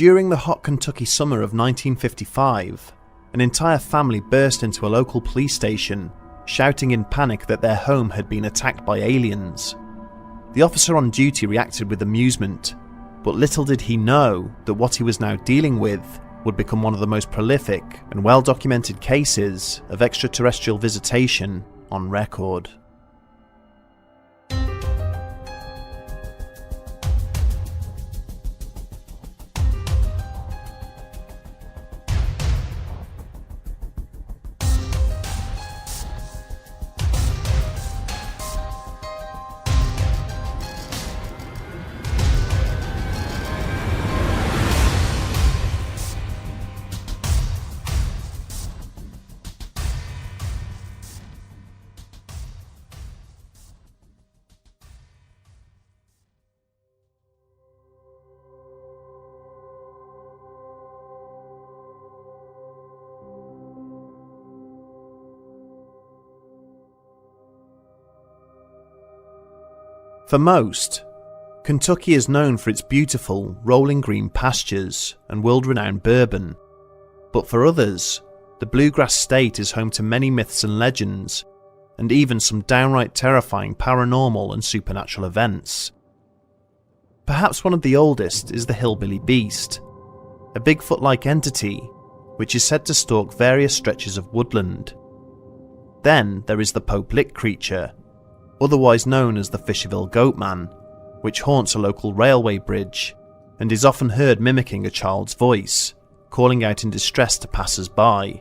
During the hot Kentucky summer of 1955, an entire family burst into a local police station, shouting in panic that their home had been attacked by aliens. The officer on duty reacted with amusement, but little did he know that what he was now dealing with would become one of the most prolific and well-documented cases of extraterrestrial visitation on record. For most, Kentucky is known for its beautiful, rolling green pastures and world-renowned bourbon, but for others, the bluegrass state is home to many myths and legends, and even some downright terrifying paranormal and supernatural events. Perhaps one of the oldest is the hillbilly beast, a Bigfoot-like entity which is said to stalk various stretches of woodland. Then there is the Pope Lick creature, otherwise known as the Fisherville Goatman, which haunts a local railway bridge and is often heard mimicking a child's voice, calling out in distress to passers-by.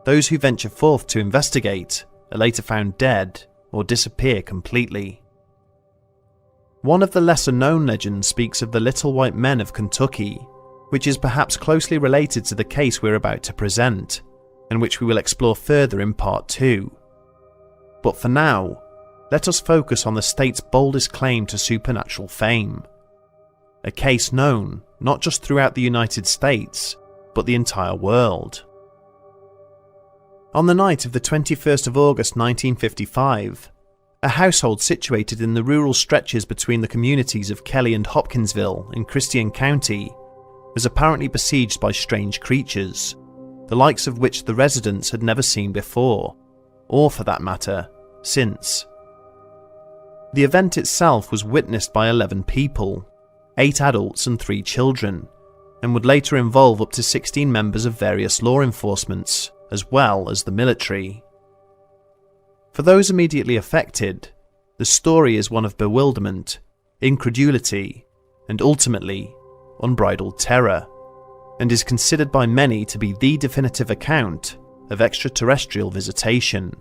Those who venture forth to investigate are later found dead or disappear completely. One of the lesser-known legends speaks of the Little White Men of Kentucky, which is perhaps closely related to the case we're about to present, and which we will explore further in Part 2. But for now, let us focus on the state's boldest claim to supernatural fame. A case known not just throughout the United States, but the entire world. On the night of the 21st of August 1955, a household situated in the rural stretches between the communities of Kelly and Hopkinsville in Christian County was apparently besieged by strange creatures, the likes of which the residents had never seen before, or for that matter, since. The event itself was witnessed by 11 people, 8 adults and 3 children, and would later involve up to 16 members of various law enforcements, as well as the military. For those immediately affected, the story is one of bewilderment, incredulity, and ultimately, unbridled terror, and is considered by many to be the definitive account of extraterrestrial visitation.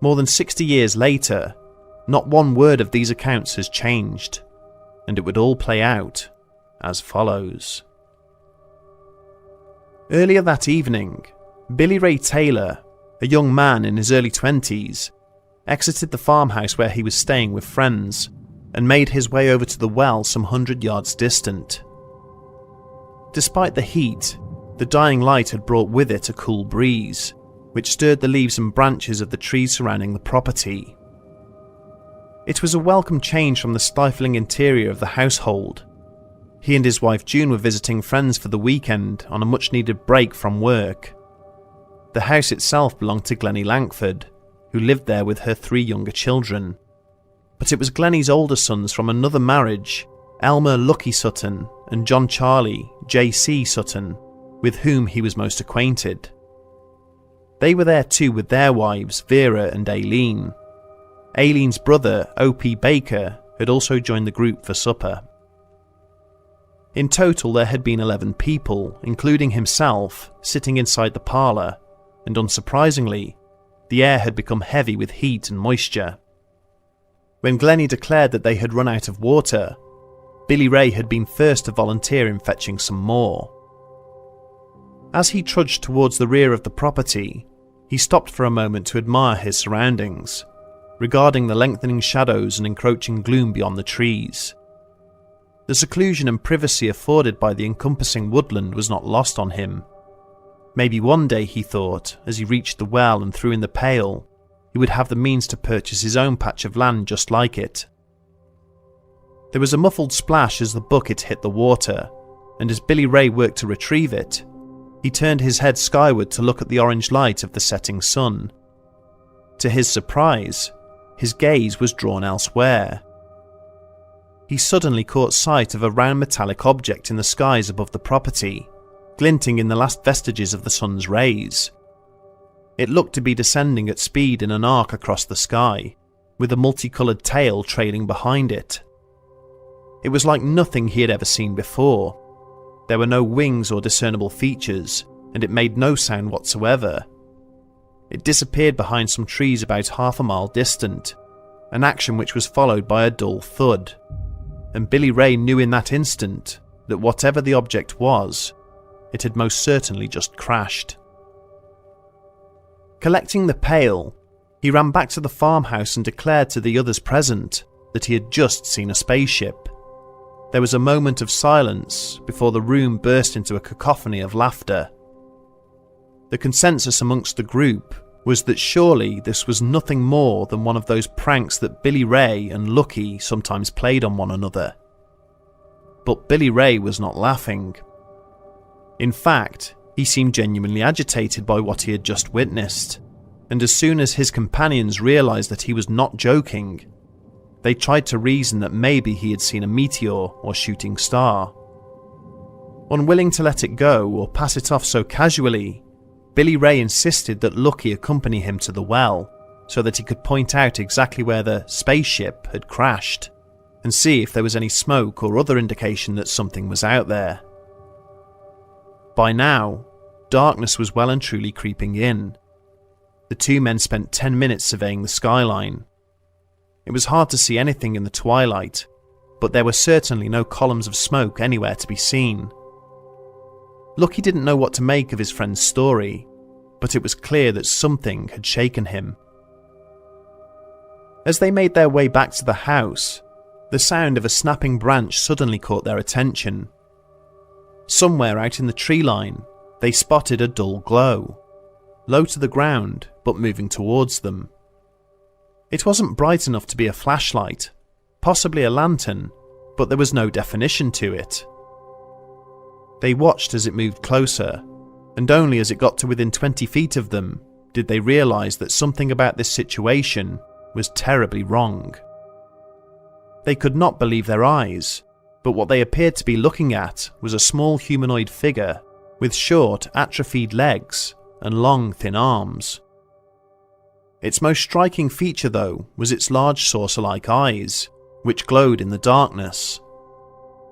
More than 60 years later, not one word of these accounts has changed, and it would all play out as follows. Earlier that evening, Billy Ray Taylor, a young man in his early 20s, exited the farmhouse where he was staying with friends and made his way over to the well some 100 yards distant. Despite the heat, the dying light had brought with it a cool breeze, which stirred the leaves and branches of the trees surrounding the property. It was a welcome change from the stifling interior of the household. He and his wife June were visiting friends for the weekend on a much-needed break from work. The house itself belonged to Glennie Langford, who lived there with her 3 younger children. But it was Glennie's older sons from another marriage, Elmer Lucky Sutton and John Charlie J.C. Sutton, with whom he was most acquainted. They were there too with their wives Vera and Aileen. Aileen's brother, O.P. Baker, had also joined the group for supper. In total there had been 11 people, including himself, sitting inside the parlour, and unsurprisingly, the air had become heavy with heat and moisture. When Glennie declared that they had run out of water, Billy Ray had been first to volunteer in fetching some more. As he trudged towards the rear of the property, he stopped for a moment to admire his surroundings, regarding the lengthening shadows and encroaching gloom beyond the trees. The seclusion and privacy afforded by the encompassing woodland was not lost on him. Maybe one day, he thought, as he reached the well and threw in the pail, he would have the means to purchase his own patch of land just like it. There was a muffled splash as the bucket hit the water, and as Billy Ray worked to retrieve it, he turned his head skyward to look at the orange light of the setting sun. To his surprise, his gaze was drawn elsewhere. He suddenly caught sight of a round metallic object in the skies above the property, glinting in the last vestiges of the sun's rays. It looked to be descending at speed in an arc across the sky, with a multicoloured tail trailing behind it. It was like nothing he had ever seen before. There were no wings or discernible features, and it made no sound whatsoever. It disappeared behind some trees about half a mile distant, an action which was followed by a dull thud, and Billy Ray knew in that instant that whatever the object was, it had most certainly just crashed. Collecting the pail, he ran back to the farmhouse and declared to the others present that he had just seen a spaceship. There was a moment of silence before the room burst into a cacophony of laughter. The consensus amongst the group was that surely this was nothing more than one of those pranks that Billy Ray and Lucky sometimes played on one another. But Billy Ray was not laughing. In fact, he seemed genuinely agitated by what he had just witnessed, and as soon as his companions realised that he was not joking, they tried to reason that maybe he had seen a meteor or shooting star. Unwilling to let it go or pass it off so casually, Billy Ray insisted that Lucky accompany him to the well so that he could point out exactly where the spaceship had crashed and see if there was any smoke or other indication that something was out there. By now, darkness was well and truly creeping in. The two men spent 10 minutes surveying the skyline. It was hard to see anything in the twilight, but there were certainly no columns of smoke anywhere to be seen. Lucky didn't know what to make of his friend's story, but it was clear that something had shaken him. As they made their way back to the house, the sound of a snapping branch suddenly caught their attention. Somewhere out in the tree line, they spotted a dull glow, low to the ground but moving towards them. It wasn't bright enough to be a flashlight, possibly a lantern, but there was no definition to it. They watched as it moved closer, and only as it got to within 20 feet of them did they realise that something about this situation was terribly wrong. They could not believe their eyes, but what they appeared to be looking at was a small humanoid figure with short, atrophied legs and long, thin arms. Its most striking feature, though, was its large saucer-like eyes, which glowed in the darkness.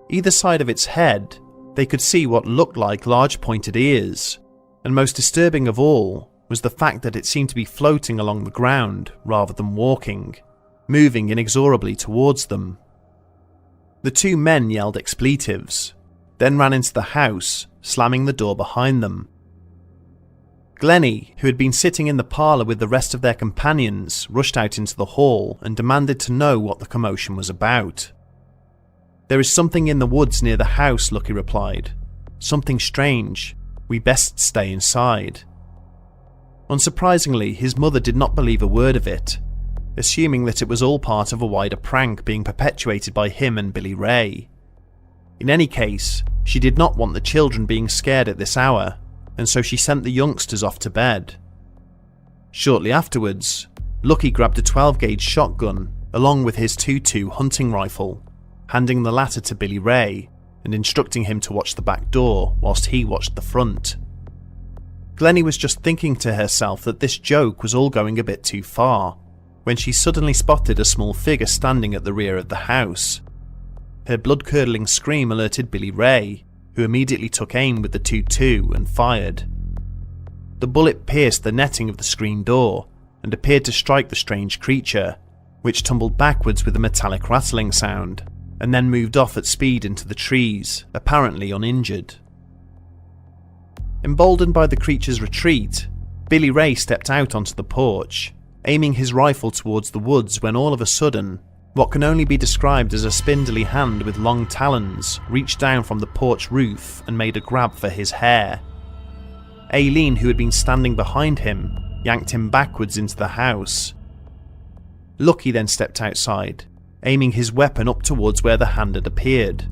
Either side of its head, they could see what looked like large pointed ears, and most disturbing of all was the fact that it seemed to be floating along the ground rather than walking, moving inexorably towards them. The two men yelled expletives, then ran into the house, slamming the door behind them. Glennie, who had been sitting in the parlour with the rest of their companions, rushed out into the hall and demanded to know what the commotion was about. "There is something in the woods near the house," Lucky replied. "Something strange. We best stay inside." Unsurprisingly, his mother did not believe a word of it, assuming that it was all part of a wider prank being perpetuated by him and Billy Ray. In any case, she did not want the children being scared at this hour, and so she sent the youngsters off to bed. Shortly afterwards, Lucky grabbed a 12-gauge shotgun along with his .22 hunting rifle, handing the latter to Billy Ray and instructing him to watch the back door whilst he watched the front. Glennie was just thinking to herself that this joke was all going a bit too far, when she suddenly spotted a small figure standing at the rear of the house. Her blood-curdling scream alerted Billy Ray, who immediately took aim with the .22 and fired. The bullet pierced the netting of the screen door and appeared to strike the strange creature, which tumbled backwards with a metallic rattling sound, and then moved off at speed into the trees, apparently uninjured. Emboldened by the creature's retreat, Billy Ray stepped out onto the porch, aiming his rifle towards the woods when all of a sudden, what can only be described as a spindly hand with long talons reached down from the porch roof and made a grab for his hair. Aileen, who had been standing behind him, yanked him backwards into the house. Lucky then stepped outside, aiming his weapon up towards where the hand had appeared.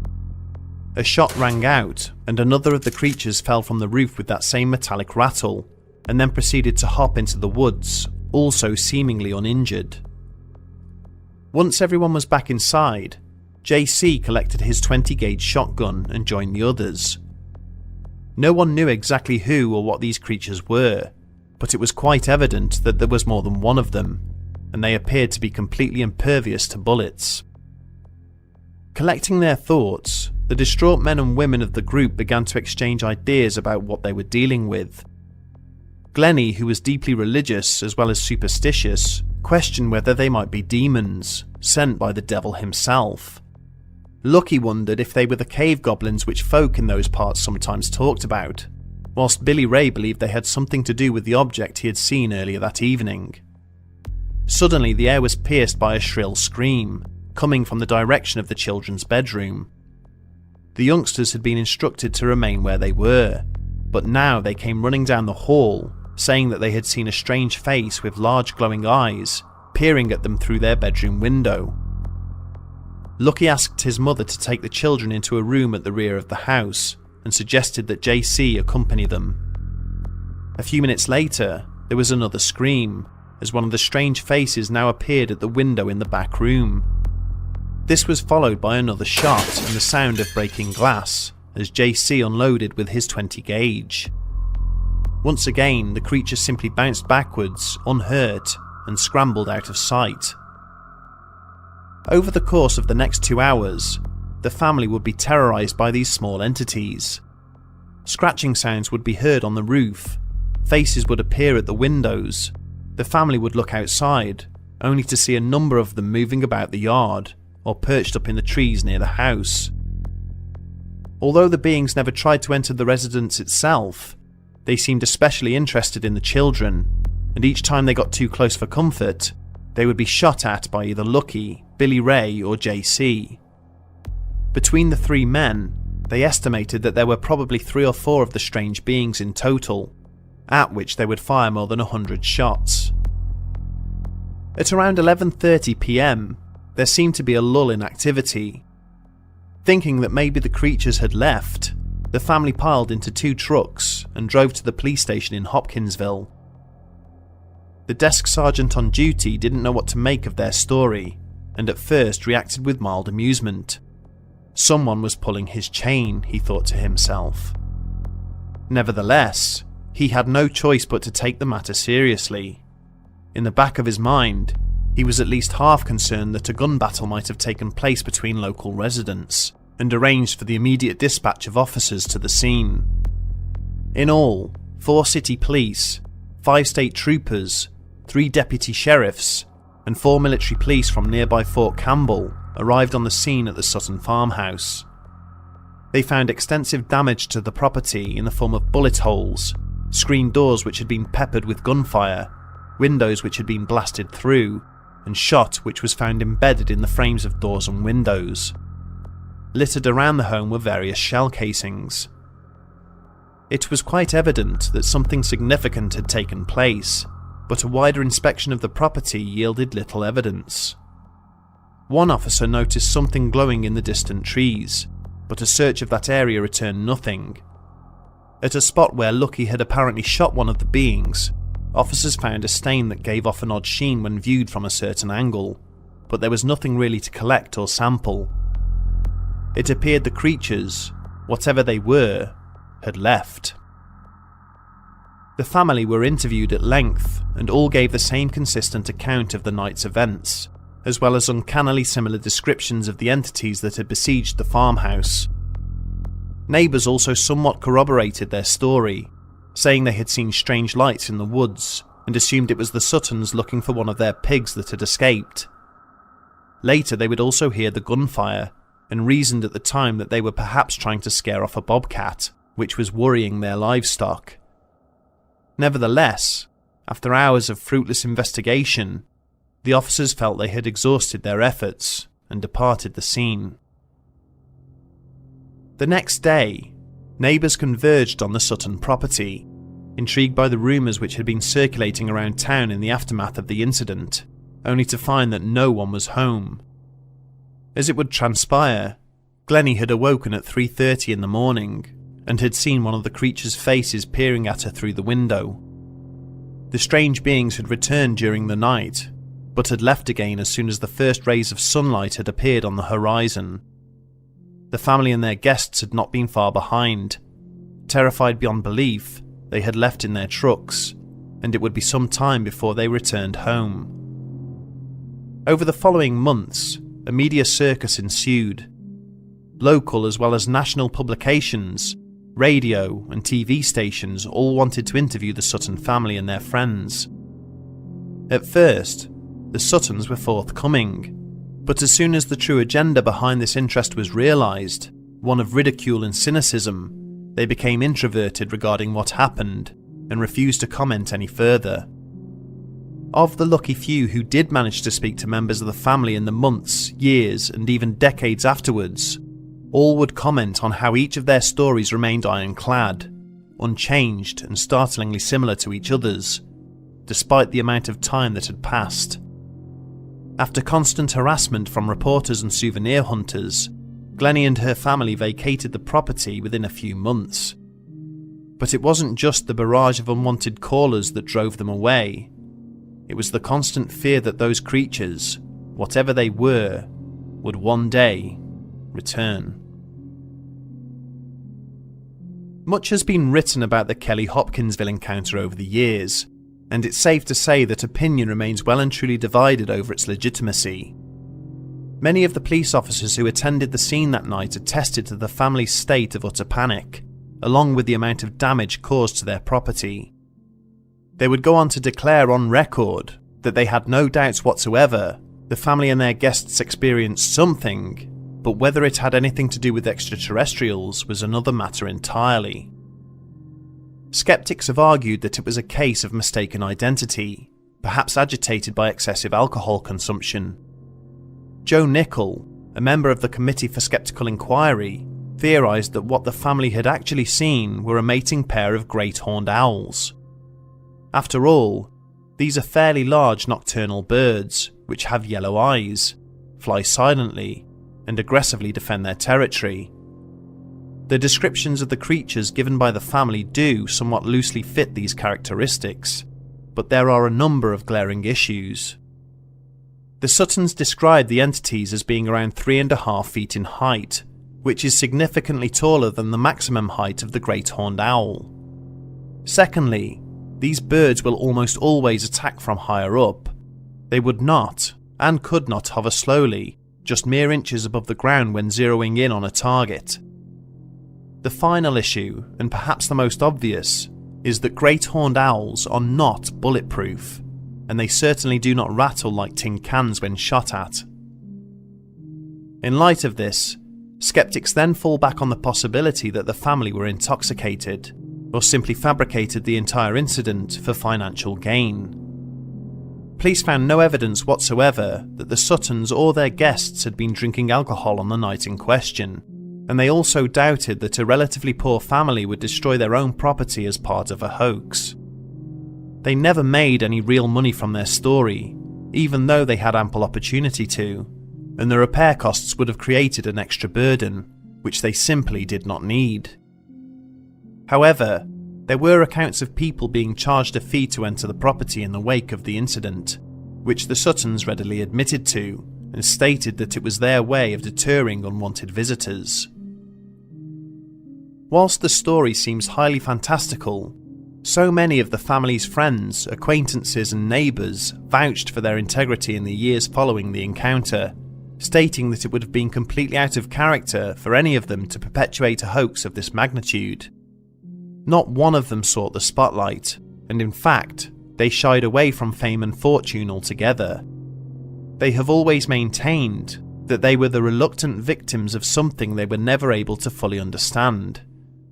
a shot rang out and another of the creatures fell from the roof with that same metallic rattle, and then proceeded to hop into the woods, also seemingly uninjured. Once everyone was back inside, JC collected his 20-gauge shotgun and joined the others. No one knew exactly who or what these creatures were, but it was quite evident that there was more than one of them, and they appeared to be completely impervious to bullets. Collecting their thoughts, the distraught men and women of the group began to exchange ideas about what they were dealing with. Glennie, who was deeply religious as well as superstitious, questioned whether they might be demons, sent by the devil himself. Lucky wondered if they were the cave goblins which folk in those parts sometimes talked about, whilst Billy Ray believed they had something to do with the object he had seen earlier that evening. Suddenly the air was pierced by a shrill scream, coming from the direction of the children's bedroom. The youngsters had been instructed to remain where they were, but now they came running down the hall, saying that they had seen a strange face with large glowing eyes peering at them through their bedroom window. Lucky asked his mother to take the children into a room at the rear of the house and suggested that JC accompany them. A few minutes later, there was another scream, as one of the strange faces now appeared at the window in the back room. This was followed by another shot and the sound of breaking glass as JC unloaded with his 20 gauge. Once again, the creature simply bounced backwards, unhurt, and scrambled out of sight. Over the course of the next 2 hours, the family would be terrorised by these small entities. Scratching sounds would be heard on the roof, faces would appear at the windows, the family would look outside, only to see a number of them moving about the yard, or perched up in the trees near the house. Although the beings never tried to enter the residence itself, they seemed especially interested in the children, and each time they got too close for comfort, they would be shot at by either Lucky, Billy Ray, or JC. Between the 3 men, they estimated that there were probably 3 or 4 of the strange beings in total, at which they would fire more than 100 shots. At around 11:30 PM, there seemed to be a lull in activity. Thinking that maybe the creatures had left, the family piled into 2 trucks and drove to the police station in Hopkinsville. The desk sergeant on duty didn't know what to make of their story, and at first reacted with mild amusement. Someone was pulling his chain, he thought to himself. Nevertheless, he had no choice but to take the matter seriously. In the back of his mind, he was at least half concerned that a gun battle might have taken place between local residents, and arranged for the immediate dispatch of officers to the scene. In all, 4 city police, 5 state troopers, 3 deputy sheriffs, and 4 military police from nearby Fort Campbell arrived on the scene at the Sutton farmhouse. They found extensive damage to the property in the form of bullet holes, screen doors which had been peppered with gunfire, windows which had been blasted through, and shot which was found embedded in the frames of doors and windows. Littered around the home were various shell casings. It was quite evident that something significant had taken place, but a wider inspection of the property yielded little evidence. One officer noticed something glowing in the distant trees, but a search of that area returned nothing. At a spot where Lucky had apparently shot one of the beings, officers found a stain that gave off an odd sheen when viewed from a certain angle, but there was nothing really to collect or sample. It appeared the creatures, whatever they were, had left. The family were interviewed at length, and all gave the same consistent account of the night's events, as well as uncannily similar descriptions of the entities that had besieged the farmhouse. Neighbours also somewhat corroborated their story, saying they had seen strange lights in the woods, and assumed it was the Suttons looking for one of their pigs that had escaped. Later they would also hear the gunfire, and reasoned at the time that they were perhaps trying to scare off a bobcat, which was worrying their livestock. Nevertheless, after hours of fruitless investigation, the officers felt they had exhausted their efforts and departed the scene. The next day, neighbours converged on the Sutton property, intrigued by the rumours which had been circulating around town in the aftermath of the incident, only to find that no one was home. As it would transpire, Glennie had awoken at 3:30 in the morning and had seen one of the creature's faces peering at her through the window. The strange beings had returned during the night, but had left again as soon as the first rays of sunlight had appeared on the horizon. The family and their guests had not been far behind. Terrified beyond belief, they had left in their trucks, and it would be some time before they returned home. Over the following months, a media circus ensued. Local as well as national publications, radio and TV stations all wanted to interview the Sutton family and their friends. At first, the Suttons were forthcoming, but as soon as the true agenda behind this interest was realised, one of ridicule and cynicism, they became introverted regarding what happened and refused to comment any further. Of the lucky few who did manage to speak to members of the family in the months, years and even decades afterwards, all would comment on how each of their stories remained ironclad, unchanged and startlingly similar to each other's, despite the amount of time that had passed. After constant harassment from reporters and souvenir hunters, Glennie and her family vacated the property within a few months. But it wasn't just the barrage of unwanted callers that drove them away. It was the constant fear that those creatures, whatever they were, would one day return. Much has been written about the Kelly-Hopkinsville encounter over the years, and it's safe to say that opinion remains well and truly divided over its legitimacy. Many of the police officers who attended the scene that night attested to the family's state of utter panic, along with the amount of damage caused to their property. They would go on to declare on record that they had no doubts whatsoever the family and their guests experienced something, but whether it had anything to do with extraterrestrials was another matter entirely. Skeptics have argued that it was a case of mistaken identity, perhaps agitated by excessive alcohol consumption. Joe Nichol, a member of the Committee for Skeptical Inquiry, theorised that what the family had actually seen were a mating pair of great horned owls. After all, these are fairly large nocturnal birds which have yellow eyes, fly silently, and aggressively defend their territory. The descriptions of the creatures given by the family do somewhat loosely fit these characteristics, but there are a number of glaring issues. The Suttons described the entities as being around 3.5 feet in height, which is significantly taller than the maximum height of the great horned owl. Secondly, these birds will almost always attack from higher up. They would not, and could not, hover slowly, just mere inches above the ground when zeroing in on a target. The final issue, and perhaps the most obvious, is that great horned owls are not bulletproof, and they certainly do not rattle like tin cans when shot at. In light of this, skeptics then fall back on the possibility that the family were intoxicated, or simply fabricated the entire incident for financial gain. Police found no evidence whatsoever that the Suttons or their guests had been drinking alcohol on the night in question, and they also doubted that a relatively poor family would destroy their own property as part of a hoax. They never made any real money from their story, even though they had ample opportunity to, and the repair costs would have created an extra burden, which they simply did not need. However, there were accounts of people being charged a fee to enter the property in the wake of the incident, which the Suttons readily admitted to, and stated that it was their way of deterring unwanted visitors. Whilst the story seems highly fantastical, so many of the family's friends, acquaintances and neighbours vouched for their integrity in the years following the encounter, stating that it would have been completely out of character for any of them to perpetuate a hoax of this magnitude. Not one of them sought the spotlight, and in fact, they shied away from fame and fortune altogether. They have always maintained that they were the reluctant victims of something they were never able to fully understand,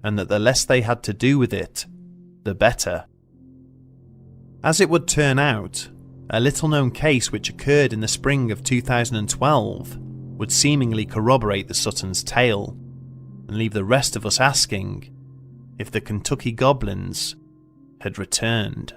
and that the less they had to do with it, the better. As it would turn out, a little-known case which occurred in the spring of 2012 would seemingly corroborate the Suttons' tale, and leave the rest of us asking if the Kentucky Goblins had returned.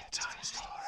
Bedtime story.